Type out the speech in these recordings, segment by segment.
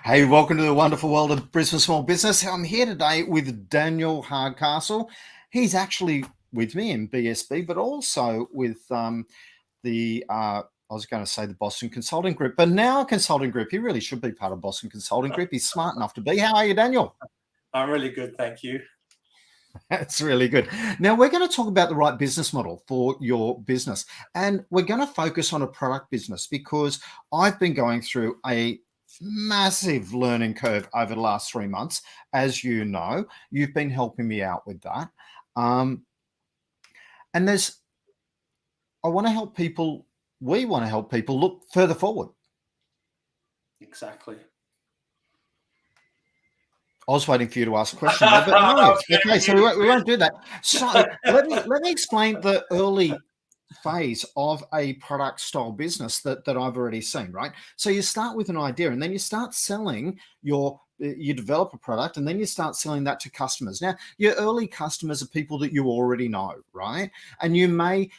Hey, welcome to the wonderful world of Brisbane Small Business. I'm here today with Daniel Hardcastle. He's actually with me in BSB, but also with I was going to say the Boston Consulting Group, but now Consulting Group. He really should be part of Boston Consulting Group. He's smart enough to be. How are you, Daniel? I'm really good, thank you. That's really good. Now, we're going to talk about the right business model for your business, and we're going to focus on a product business because I've been going through a massive learning curve over the last 3 months. As you know, you've been helping me out with that. And I want to help people, we want to help people look further forward. Exactly. I was waiting for you to ask a question there, but no. Okay, so we won't do that. So let me explain the early phase of a product style business that I've already seen, right? So you start with an idea and then you start selling you develop a product and then you start selling that to customers. Now, your early customers are people that you already know, right? And you may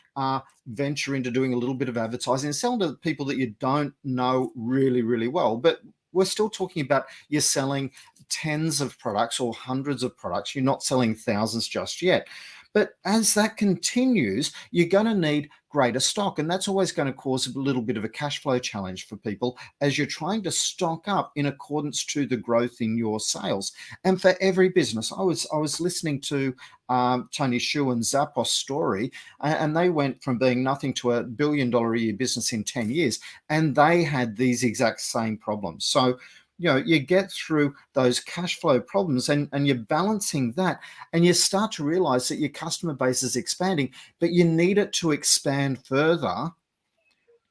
venture into doing a little bit of advertising and selling to people that you don't know really, really well. But we're still talking about you're selling tens of products or hundreds of products. You're not selling thousands just yet. But as that continues, you're going to need greater stock. And that's always going to cause a little bit of a cash flow challenge for people as you're trying to stock up in accordance to the growth in your sales. And for every business, I was listening to Tony Xu and Zappos story, and they went from being nothing to $1 billion a year business in 10 years. And they had these exact same problems. So you get through those cash flow problems and you're balancing that and you start to realize that your customer base is expanding, but you need it to expand further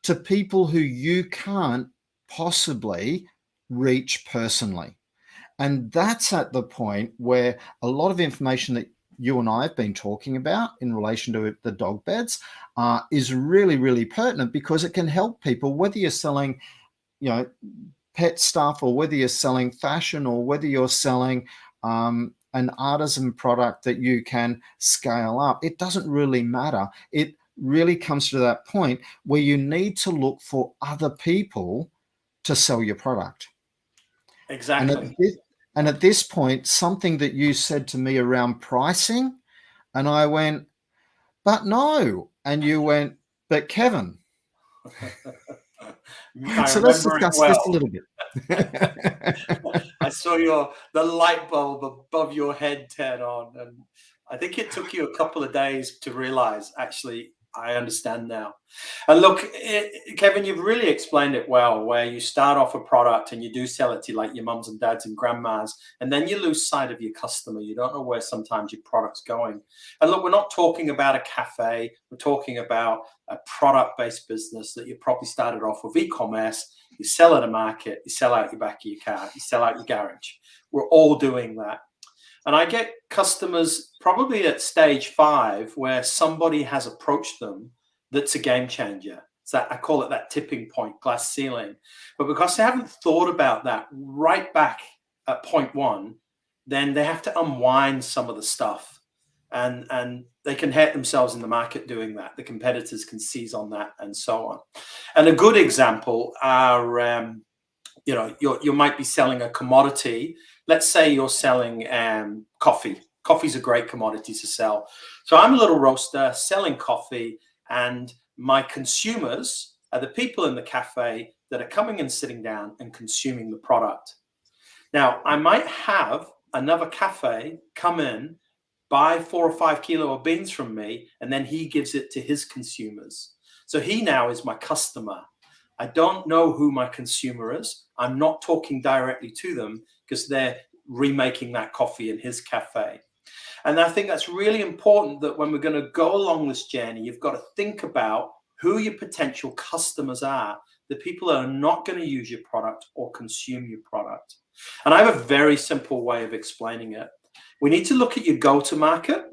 to people who you can't possibly reach personally. And that's at the point where a lot of information that you and I have been talking about in relation to the dog beds is really, really pertinent because it can help people, whether you're selling, pet stuff or whether you're selling fashion or whether you're selling an artisan product that you can scale up. It doesn't really matter. It really comes to that point where you need to look for other people to sell your product. Exactly. And at this point, something that you said to me around pricing, and I went, but no. And you went, but Kevin. So let's discuss this a little bit. I saw the light bulb above your head turn on, and I think it took you a couple of days to realize, actually, I understand now. And look, Kevin, you've really explained it well, where you start off a product and you do sell it to like your mums and dads and grandmas, and then you lose sight of your customer. You don't know where sometimes your product's going. And look, we're not talking about a cafe. We're talking about a product-based business that you probably started off with e-commerce. You sell at a market, you sell out your back of your car, you sell out your garage. We're all doing that. And I get customers probably at stage 5 where somebody has approached them that's a game changer. So I call it that tipping point, glass ceiling. But because they haven't thought about that right back at point 1, then they have to unwind some of the stuff. And they can hurt themselves in the market doing that. The competitors can seize on that and so on. And a good example are, you might be selling a commodity. Let's say you're selling coffee. Coffee's a great commodity to sell. So I'm a little roaster selling coffee, and my consumers are the people in the cafe that are coming and sitting down and consuming the product. Now, I might have another cafe come in, buy 4 or 5 kilo of beans from me, and then he gives it to his consumers. So he now is my customer. I don't know who my consumer is. I'm not talking directly to them because they're remaking that coffee in his cafe. And I think that's really important, that when we're going to go along this journey, you've got to think about who your potential customers are, the people that are not going to use your product or consume your product. And I have a very simple way of explaining it. We need to look at your go-to-market,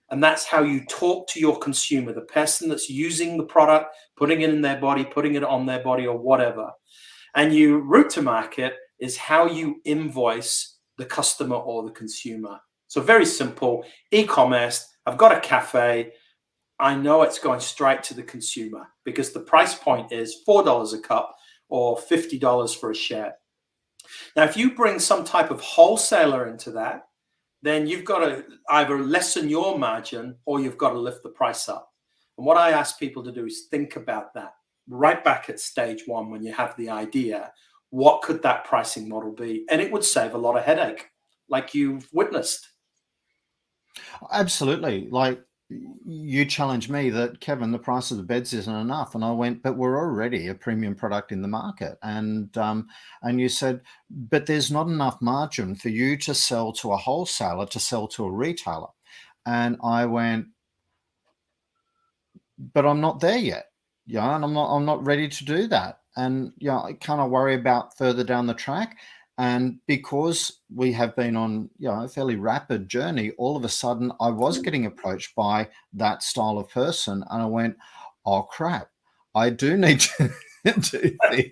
and that's how you talk to your consumer, the person that's using the product, putting it in their body, putting it on their body or whatever. And your route to market is how you invoice the customer or the consumer. So very simple, e-commerce, I've got a cafe, I know it's going straight to the consumer because the price point is $4 a cup or $50 for a share. Now, if you bring some type of wholesaler into that, then you've got to either lessen your margin or you've got to lift the price up. And what I ask people to do is think about that right back at stage one when you have the idea. What could that pricing model be? And it would save a lot of headache, like you've witnessed. Absolutely. Like you challenged me that, Kevin, the price of the beds isn't enough, and I went, but we're already a premium product in the market, and you said, but there's not enough margin for you to sell to a wholesaler to sell to a retailer, and I went, but I'm not there yet, yeah, and I'm not ready to do that, and yeah, I kind of worry about further down the track. And because we have been on, a fairly rapid journey, all of a sudden I was getting approached by that style of person, and I went, "Oh crap, I do need to do this."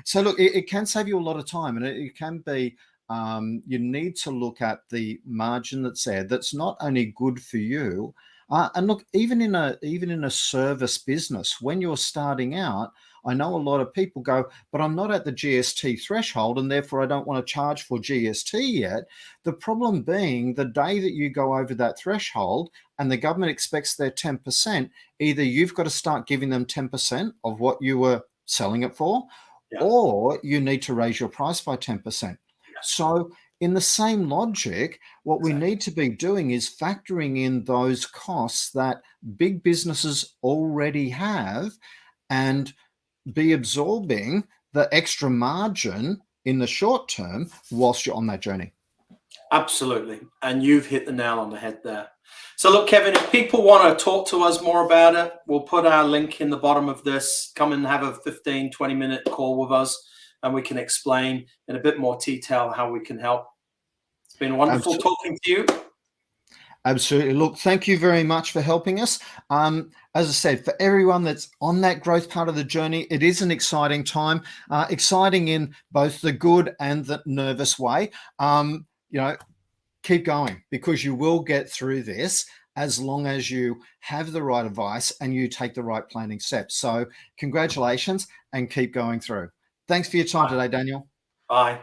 So look, it can save you a lot of time, and it can be. You need to look at the margin that's there. That's not only good for you, and look, even in a service business, when you're starting out, I know a lot of people go, but I'm not at the GST threshold, and therefore I don't want to charge for GST yet. The problem being, the day that you go over that threshold and the government expects their 10%, either you've got to start giving them 10% of what you were selling it for, or you need to raise your price by 10%. So in the same logic, what we need to be doing is factoring in those costs that big businesses already have and be absorbing the extra margin in the short term whilst you're on that journey. Absolutely. And you've hit the nail on the head there. So look, Kevin, if people want to talk to us more about it, we'll put our link in the bottom of this. Come and have a 15, 20-minute call with us, and we can explain in a bit more detail how we can help. It's been wonderful talking to you. Absolutely. Look, thank you very much for helping us. As I said, for everyone that's on that growth part of the journey, it is an exciting time, exciting in both the good and the nervous way. Keep going, because you will get through this as long as you have the right advice and you take the right planning steps. So congratulations, and keep going through. Thanks for your time today, Daniel. Bye.